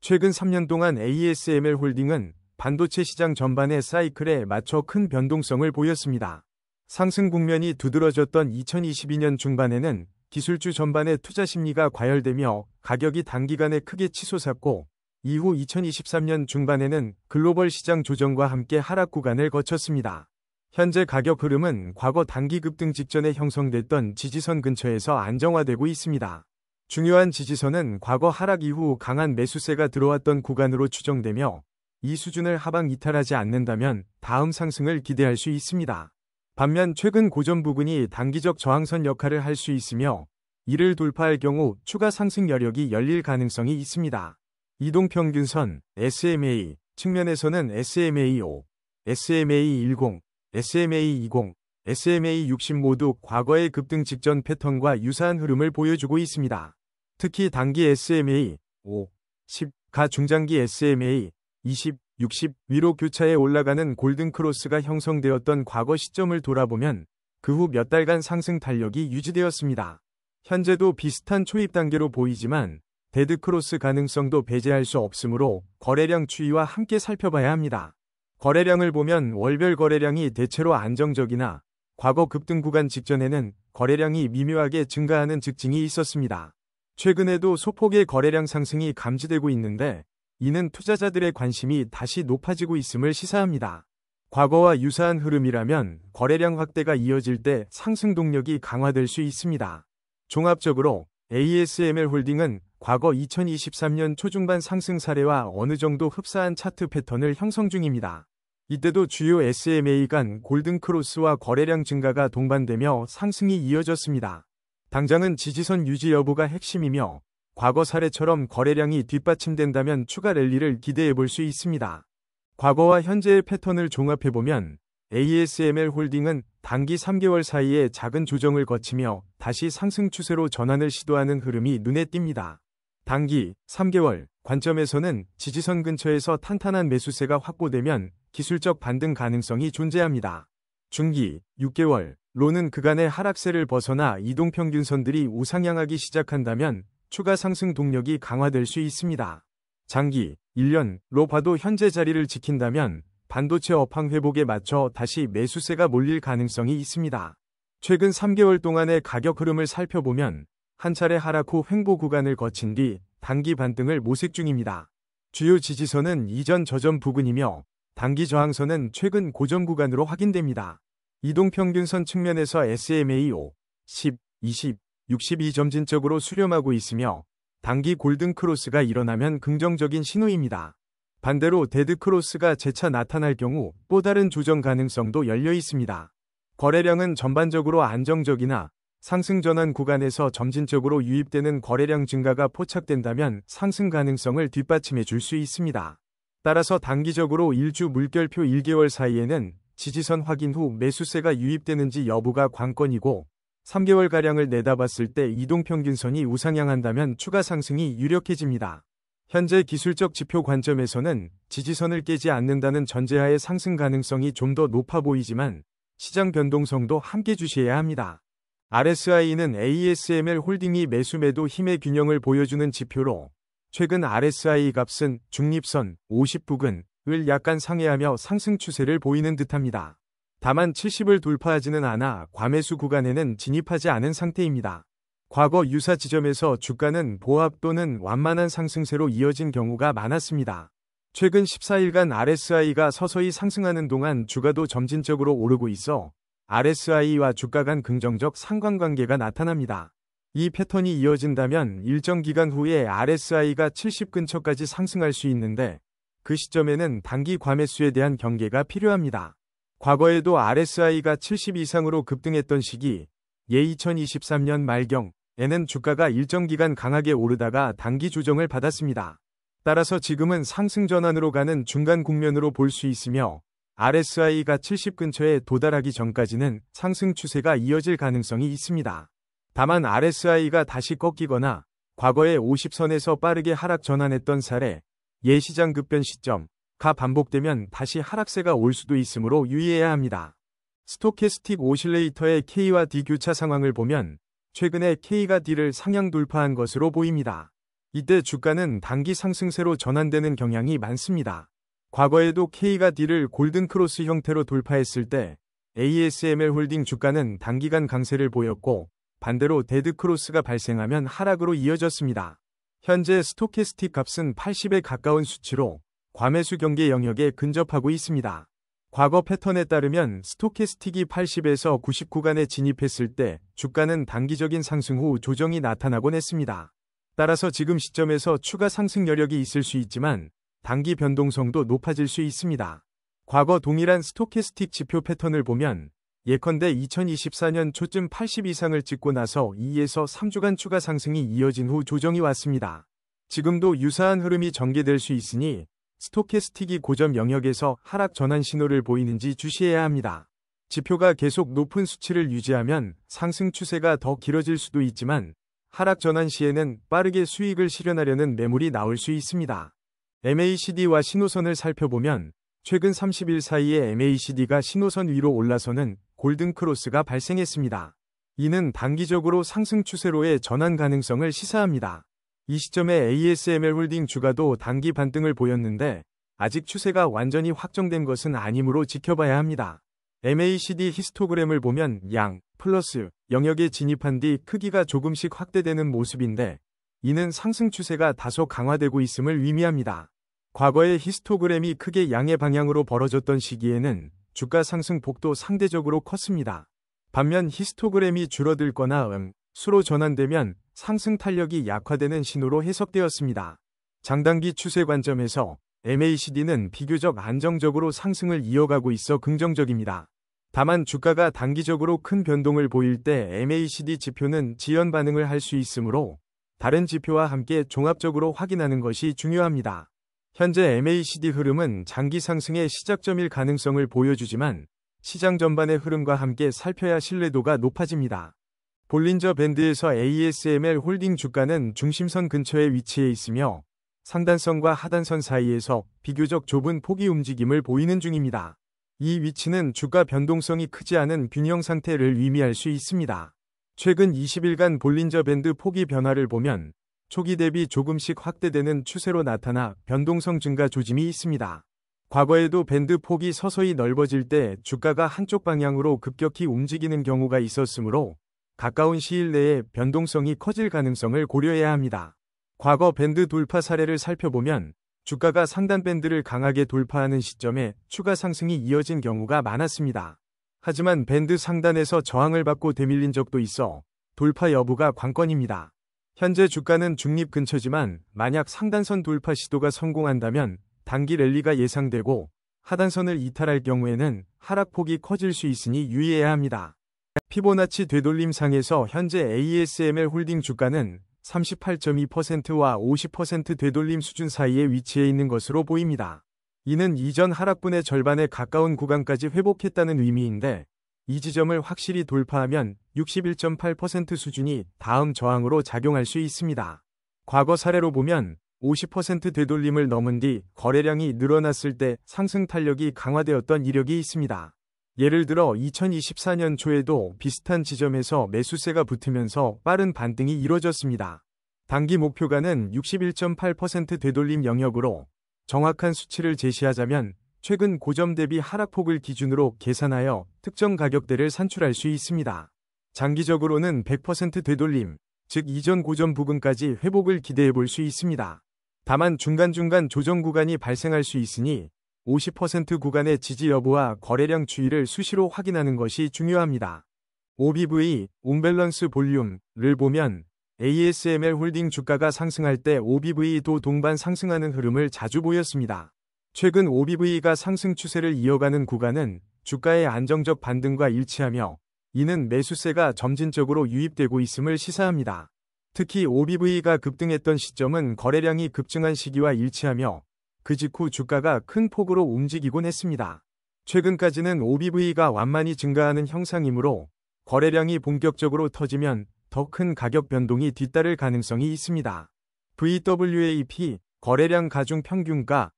최근 3년 동안 ASML 홀딩은 반도체 시장 전반의 사이클에 맞춰 큰 변동성을 보였습니다. 상승 국면이 두드러졌던 2022년 중반에는 기술주 전반의 투자 심리가 과열되며 가격이 단기간에 크게 치솟았고, 이후 2023년 중반에는 글로벌 시장 조정과 함께 하락 구간을 거쳤습니다. 현재 가격 흐름은 과거 단기 급등 직전에 형성됐던 지지선 근처에서 안정화되고 있습니다. 중요한 지지선은 과거 하락 이후 강한 매수세가 들어왔던 구간으로 추정되며, 이 수준을 하방 이탈하지 않는다면 다음 상승을 기대할 수 있습니다. 반면 최근 고점 부근이 단기적 저항선 역할을 할 수 있으며, 이를 돌파할 경우 추가 상승 여력이 열릴 가능성이 있습니다. 이동평균선, SMA, 측면에서는 SMA5, SMA10, SMA20, SMA60 모두 과거의 급등 직전 패턴과 유사한 흐름을 보여주고 있습니다. 특히 단기 SMA 5, 10가 중장기 SMA 20, 60 위로 교차해 올라가는 골든크로스가 형성되었던 과거 시점을 돌아보면 그 후 몇 달간 상승 탄력이 유지되었습니다. 현재도 비슷한 초입 단계로 보이지만 데드크로스 가능성도 배제할 수 없으므로 거래량 추이와 함께 살펴봐야 합니다. 거래량을 보면 월별 거래량이 대체로 안정적이나 과거 급등 구간 직전에는 거래량이 미묘하게 증가하는 특징이 있었습니다. 최근에도 소폭의 거래량 상승이 감지되고 있는데, 이는 투자자들의 관심이 다시 높아지고 있음을 시사합니다. 과거와 유사한 흐름이라면 거래량 확대가 이어질 때 상승 동력이 강화될 수 있습니다. 종합적으로 ASML 홀딩은 과거 2023년 초중반 상승 사례와 어느 정도 흡사한 차트 패턴을 형성 중입니다. 이때도 주요 SMA 간 골든크로스와 거래량 증가가 동반되며 상승이 이어졌습니다. 당장은 지지선 유지 여부가 핵심이며, 과거 사례처럼 거래량이 뒷받침된다면 추가 랠리를 기대해 볼 수 있습니다. 과거와 현재의 패턴을 종합해보면 ASML 홀딩은 단기 3개월 사이에 작은 조정을 거치며 다시 상승 추세로 전환을 시도하는 흐름이 눈에 띕니다. 단기 3개월 관점에서는 지지선 근처에서 탄탄한 매수세가 확보되면 기술적 반등 가능성이 존재합니다. 중기 6개월로는 그간의 하락세를 벗어나 이동평균선들이 우상향하기 시작한다면 추가 상승 동력이 강화될 수 있습니다. 장기 1년로 봐도 현재 자리를 지킨다면 반도체 업황 회복에 맞춰 다시 매수세가 몰릴 가능성이 있습니다. 최근 3개월 동안의 가격 흐름을 살펴보면 한 차례 하락 후 횡보 구간을 거친 뒤 단기 반등을 모색 중입니다. 주요 지지선은 이전 저점 부근이며 단기 저항선은 최근 고점 구간으로 확인됩니다. 이동평균선 측면에서 SMA 5, 10, 20, 62 점진적으로 수렴하고 있으며 단기 골든크로스가 일어나면 긍정적인 신호입니다. 반대로 데드크로스가 재차 나타날 경우 또 다른 조정 가능성도 열려 있습니다. 거래량은 전반적으로 안정적이나 상승 전환 구간에서 점진적으로 유입되는 거래량 증가가 포착된다면 상승 가능성을 뒷받침해 줄 수 있습니다. 따라서 단기적으로 일주 물결표 1개월 사이에는 지지선 확인 후 매수세가 유입되는지 여부가 관건이고, 3개월가량을 내다봤을 때 이동평균선이 우상향한다면 추가 상승이 유력해집니다. 현재 기술적 지표 관점에서는 지지선을 깨지 않는다는 전제하에 상승 가능성이 좀 더 높아 보이지만 시장 변동성도 함께 주시해야 합니다. RSI는 ASML 홀딩이 매수 매도 힘의 균형을 보여주는 지표로 최근 RSI 값은 중립선 50 부근을 약간 상회하며 상승 추세를 보이는 듯합니다. 다만 70을 돌파하지는 않아 과매수 구간에는 진입하지 않은 상태입니다. 과거 유사 지점에서 주가는 보합 또는 완만한 상승세로 이어진 경우가 많았습니다. 최근 14일간 RSI가 서서히 상승하는 동안 주가도 점진적으로 오르고 있어 RSI와 주가 간 긍정적 상관관계가 나타납니다. 이 패턴이 이어진다면 일정 기간 후에 RSI가 70 근처까지 상승할 수 있는데, 그 시점에는 단기 과매수에 대한 경계가 필요합니다. 과거에도 RSI가 70 이상으로 급등했던 시기, 예 2023년 말경에는 주가가 일정 기간 강하게 오르다가 단기 조정을 받았습니다. 따라서 지금은 상승 전환으로 가는 중간 국면으로 볼 수 있으며, RSI가 70 근처에 도달하기 전까지는 상승 추세가 이어질 가능성이 있습니다. 다만 RSI가 다시 꺾이거나 과거의 50선에서 빠르게 하락 전환했던 사례, 예시장 급변 시점가 반복되면 다시 하락세가 올 수도 있으므로 유의해야 합니다. 스토캐스틱 오실레이터의 K와 D 교차 상황을 보면 최근에 K가 D를 상향 돌파한 것으로 보입니다. 이때 주가는 단기 상승세로 전환되는 경향이 많습니다. 과거에도 K가 D를 골든크로스 형태로 돌파했을 때 ASML 홀딩 주가는 단기간 강세를 보였고 반대로 데드크로스가 발생하면 하락으로 이어졌습니다. 현재 스토캐스틱 값은 80에 가까운 수치로 과매수 경계 영역에 근접하고 있습니다. 과거 패턴에 따르면 스토캐스틱이 80에서 90 구간에 진입했을 때 주가는 단기적인 상승 후 조정이 나타나곤 했습니다. 따라서 지금 시점에서 추가 상승 여력이 있을 수 있지만 단기 변동성도 높아질 수 있습니다. 과거 동일한 스토캐스틱 지표 패턴을 보면 예컨대 2024년 초쯤 80 이상을 찍고 나서 2에서 3주간 추가 상승이 이어진 후 조정이 왔습니다. 지금도 유사한 흐름이 전개될 수 있으니 스토캐스틱이 고점 영역에서 하락 전환 신호를 보이는지 주시해야 합니다. 지표가 계속 높은 수치를 유지하면 상승 추세가 더 길어질 수도 있지만 하락 전환 시에는 빠르게 수익을 실현하려는 매물이 나올 수 있습니다. MACD와 신호선을 살펴보면 최근 30일 사이에 MACD가 신호선 위로 올라서는 골든크로스가 발생했습니다. 이는 단기적으로 상승 추세로의 전환 가능성을 시사합니다. 이 시점에 ASML 홀딩 주가도 단기 반등을 보였는데 아직 추세가 완전히 확정된 것은 아니므로 지켜봐야 합니다. MACD 히스토그램을 보면 양, 플러스 영역에 진입한 뒤 크기가 조금씩 확대되는 모습인데 이는 상승 추세가 다소 강화되고 있음을 의미합니다. 과거의 히스토그램이 크게 양의 방향으로 벌어졌던 시기에는 주가 상승 폭도 상대적으로 컸습니다. 반면 히스토그램이 줄어들거나 수로 전환되면 상승 탄력이 약화되는 신호로 해석되었습니다. 장단기 추세 관점에서 MACD는 비교적 안정적으로 상승을 이어가고 있어 긍정적입니다. 다만 주가가 단기적으로 큰 변동을 보일 때 MACD 지표는 지연 반응을 할 수 있으므로 다른 지표와 함께 종합적으로 확인하는 것이 중요합니다. 현재 MACD 흐름은 장기 상승의 시작점일 가능성을 보여주지만 시장 전반의 흐름과 함께 살펴야 신뢰도가 높아집니다. 볼린저 밴드에서 ASML 홀딩 주가는 중심선 근처에 위치해 있으며 상단선과 하단선 사이에서 비교적 좁은 폭이 움직임을 보이는 중입니다. 이 위치는 주가 변동성이 크지 않은 균형 상태를 의미할 수 있습니다. 최근 20일간 볼린저 밴드 폭이 변화를 보면 초기 대비 조금씩 확대되는 추세로 나타나 변동성 증가 조짐이 있습니다. 과거에도 밴드 폭이 서서히 넓어질 때 주가가 한쪽 방향으로 급격히 움직이는 경우가 있었으므로 가까운 시일 내에 변동성이 커질 가능성을 고려해야 합니다. 과거 밴드 돌파 사례를 살펴보면 주가가 상단 밴드를 강하게 돌파하는 시점에 추가 상승이 이어진 경우가 많았습니다. 하지만 밴드 상단에서 저항을 받고 되밀린 적도 있어 돌파 여부가 관건입니다. 현재 주가는 중립 근처지만 만약 상단선 돌파 시도가 성공한다면 단기 랠리가 예상되고 하단선을 이탈할 경우에는 하락폭이 커질 수 있으니 유의해야 합니다. 피보나치 되돌림상에서 현재 ASML 홀딩 주가는 38.2%와 50% 되돌림 수준 사이에 위치해 있는 것으로 보입니다. 이는 이전 하락분의 절반에 가까운 구간까지 회복했다는 의미인데 이 지점을 확실히 돌파하면 61.8% 수준이 다음 저항으로 작용할 수 있습니다. 과거 사례로 보면 50% 되돌림을 넘은 뒤 거래량이 늘어났을 때 상승 탄력이 강화되었던 이력이 있습니다. 예를 들어 2024년 초에도 비슷한 지점에서 매수세가 붙으면서 빠른 반등이 이뤄졌습니다. 단기 목표가는 61.8% 되돌림 영역으로 정확한 수치를 제시하자면 최근 고점 대비 하락폭을 기준으로 계산하여 특정 가격대를 산출할 수 있습니다. 장기적으로는 100% 되돌림, 즉 이전 고점 부근까지 회복을 기대해 볼 수 있습니다. 다만 중간중간 조정 구간이 발생할 수 있으니 50% 구간의 지지 여부와 거래량 추이를 수시로 확인하는 것이 중요합니다. OBV, 온밸런스 볼륨을 보면 ASML 홀딩 주가가 상승할 때 OBV도 동반 상승하는 흐름을 자주 보였습니다. 최근 OBV가 상승 추세를 이어가는 구간은 주가의 안정적 반등과 일치하며 이는 매수세가 점진적으로 유입되고 있음을 시사합니다. 특히 OBV가 급등했던 시점은 거래량이 급증한 시기와 일치하며 그 직후 주가가 큰 폭으로 움직이곤 했습니다. 최근까지는 OBV가 완만히 증가하는 형상이므로 거래량이 본격적으로 터지면 더 큰 가격 변동이 뒤따를 가능성이 있습니다. VWAP, 거래량 가중 평균가는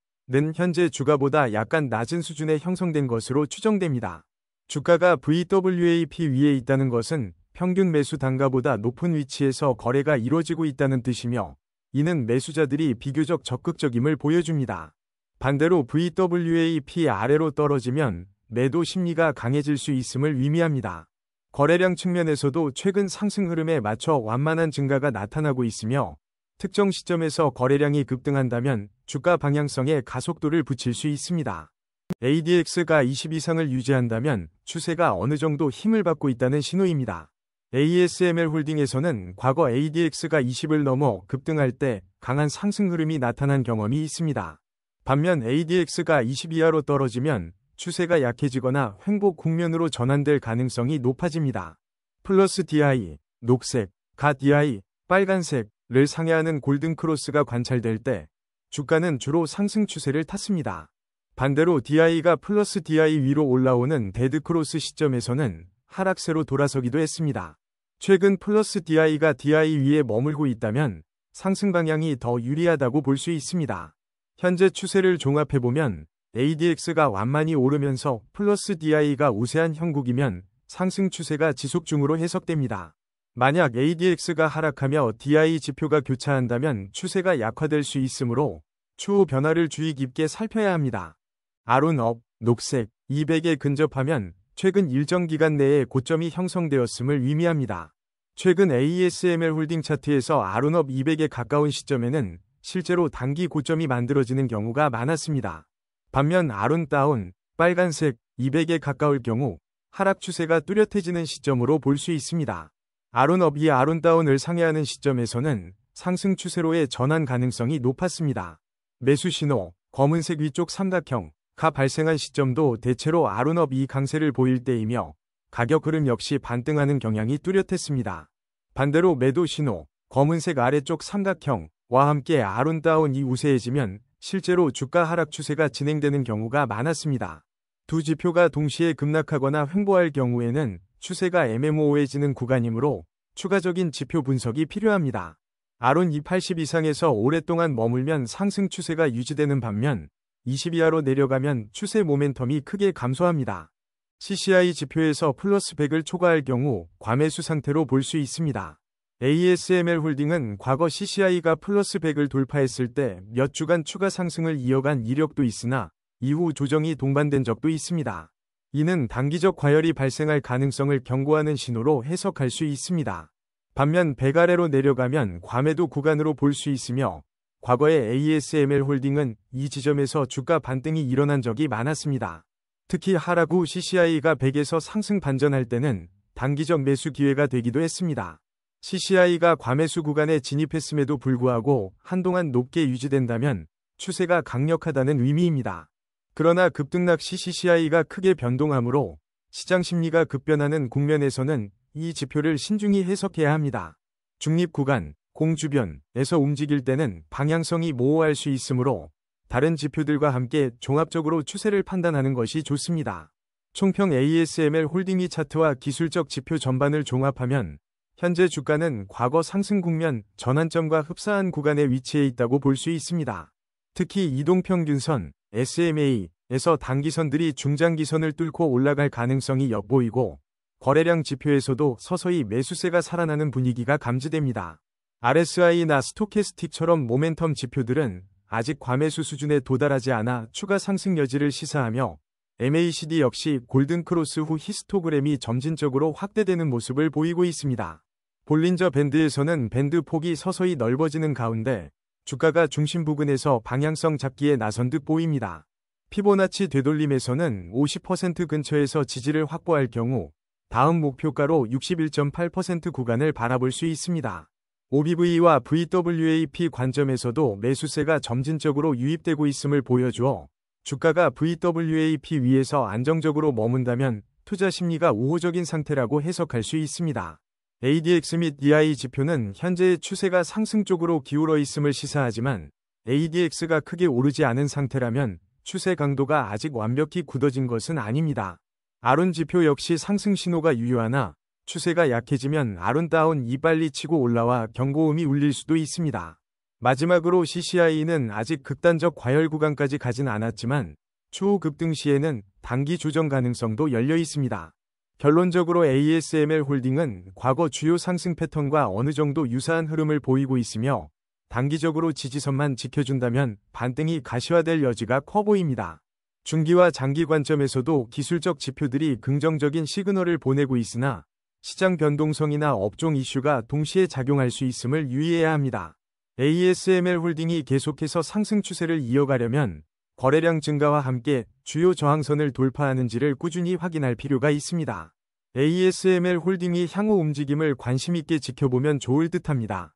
현재 주가보다 약간 낮은 수준에 형성된 것으로 추정됩니다. 주가가 VWAP 위에 있다는 것은 평균 매수 단가보다 높은 위치에서 거래가 이루어지고 있다는 뜻이며 이는 매수자들이 비교적 적극적임을 보여줍니다. 반대로 VWAP 아래로 떨어지면 매도 심리가 강해질 수 있음을 의미합니다. 거래량 측면에서도 최근 상승 흐름에 맞춰 완만한 증가가 나타나고 있으며 특정 시점에서 거래량이 급등한다면 주가 방향성에 가속도를 붙일 수 있습니다. ADX가 20 이상을 유지한다면 추세가 어느 정도 힘을 받고 있다는 신호입니다. ASML 홀딩에서는 과거 ADX가 20을 넘어 급등할 때 강한 상승 흐름이 나타난 경험이 있습니다. 반면 ADX가 20 이하로 떨어지면 추세가 약해지거나 횡보 국면으로 전환될 가능성이 높아집니다. 플러스 DI, 녹색, 가 DI, 빨간색을 상회하는 골든크로스가 관찰될 때 주가는 주로 상승 추세를 탔습니다. 반대로 DI가 플러스 DI 위로 올라오는 데드크로스 시점에서는 하락세로 돌아서기도 했습니다. 최근 플러스 DI가 DI 위에 머물고 있다면 상승 방향이 더 유리하다고 볼 수 있습니다. 현재 추세를 종합해보면 ADX가 완만히 오르면서 플러스 DI가 우세한 형국이면 상승 추세가 지속 중으로 해석됩니다. 만약 ADX가 하락하며 DI 지표가 교차한다면 추세가 약화될 수 있으므로 추후 변화를 주의 깊게 살펴야 합니다. 아론업, 녹색, 200에 근접하면 최근 일정 기간 내에 고점이 형성되었음을 의미합니다. 최근 ASML 홀딩 차트에서 아론업 200에 가까운 시점에는 실제로 단기 고점이 만들어지는 경우가 많았습니다. 반면 아론다운, 빨간색, 200에 가까울 경우 하락 추세가 뚜렷해지는 시점으로 볼 수 있습니다. 아론업이 아론다운을 상회하는 시점에서는 상승 추세로의 전환 가능성이 높았습니다. 매수 신호, 검은색 위쪽 삼각형가 발생한 시점도 대체로 아론업이 강세를 보일 때이며 가격 흐름 역시 반등하는 경향이 뚜렷했습니다. 반대로 매도 신호, 검은색 아래쪽 삼각형와 함께 아론다운이 우세해지면 실제로 주가 하락 추세가 진행되는 경우가 많았습니다. 두 지표가 동시에 급락하거나 횡보할 경우에는 추세가 애매모호해지는 구간이므로 추가적인 지표 분석이 필요합니다. 아론 280 이상에서 오랫동안 머물면 상승 추세가 유지되는 반면 20 이하로 내려가면 추세 모멘텀이 크게 감소합니다. CCI 지표에서 플러스 100을 초과할 경우 과매수 상태로 볼 수 있습니다. ASML 홀딩은 과거 CCI가 플러스 100을 돌파했을 때 몇 주간 추가 상승을 이어간 이력도 있으나 이후 조정이 동반된 적도 있습니다. 이는 단기적 과열이 발생할 가능성을 경고하는 신호로 해석할 수 있습니다. 반면 100 아래로 내려가면 과매도 구간으로 볼 수 있으며 과거의 ASML 홀딩은 이 지점에서 주가 반등이 일어난 적이 많았습니다. 특히 하락 후 CCI가 100에서 상승 반전할 때는 단기적 매수 기회가 되기도 했습니다. CCI가 과매수 구간에 진입했음에도 불구하고 한동안 높게 유지된다면 추세가 강력하다는 의미입니다. 그러나 급등락 시 CCI가 크게 변동하므로 시장 심리가 급변하는 국면에서는 이 지표를 신중히 해석해야 합니다. 중립 구간, 공주변에서 움직일 때는 방향성이 모호할 수 있으므로 다른 지표들과 함께 종합적으로 추세를 판단하는 것이 좋습니다. 총평 ASML 홀딩이 차트와 기술적 지표 전반을 종합하면 현재 주가는 과거 상승 국면 전환점과 흡사한 구간에 위치해 있다고 볼 수 있습니다. 특히 이동평균선, SMA에서 단기선들이 중장기선을 뚫고 올라갈 가능성이 엿보이고 거래량 지표에서도 서서히 매수세가 살아나는 분위기가 감지됩니다. RSI나 스토캐스틱처럼 모멘텀 지표들은 아직 과매수 수준에 도달하지 않아 추가 상승 여지를 시사하며 MACD 역시 골든크로스 후 히스토그램이 점진적으로 확대되는 모습을 보이고 있습니다. 볼린저 밴드에서는 밴드 폭이 서서히 넓어지는 가운데 주가가 중심 부근에서 방향성 잡기에 나선 듯 보입니다. 피보나치 되돌림에서는 50% 근처에서 지지를 확보할 경우 다음 목표가로 61.8% 구간을 바라볼 수 있습니다. OBV와 VWAP 관점에서도 매수세가 점진적으로 유입되고 있음을 보여주어 주가가 VWAP 위에서 안정적으로 머문다면 투자 심리가 우호적인 상태라고 해석할 수 있습니다. ADX 및 DI 지표는 현재의 추세가 상승 쪽으로 기울어 있음을 시사하지만 ADX가 크게 오르지 않은 상태라면 추세 강도가 아직 완벽히 굳어진 것은 아닙니다. 아론 지표 역시 상승 신호가 유효하나 추세가 약해지면 아론다운이 빨리 치고 올라와 경고음이 울릴 수도 있습니다. 마지막으로 CCI는 아직 극단적 과열 구간까지 가진 않았지만 추후 급등 시에는 단기 조정 가능성도 열려 있습니다. 결론적으로 ASML 홀딩은 과거 주요 상승 패턴과 어느 정도 유사한 흐름을 보이고 있으며 단기적으로 지지선만 지켜준다면 반등이 가시화될 여지가 커 보입니다. 중기와 장기 관점에서도 기술적 지표들이 긍정적인 시그널을 보내고 있으나 시장 변동성이나 업종 이슈가 동시에 작용할 수 있음을 유의해야 합니다. ASML 홀딩이 계속해서 상승 추세를 이어가려면 거래량 증가와 함께 주요 저항선을 돌파하는지를 꾸준히 확인할 필요가 있습니다. ASML 홀딩이 향후 움직임을 관심 있게 지켜보면 좋을 듯합니다.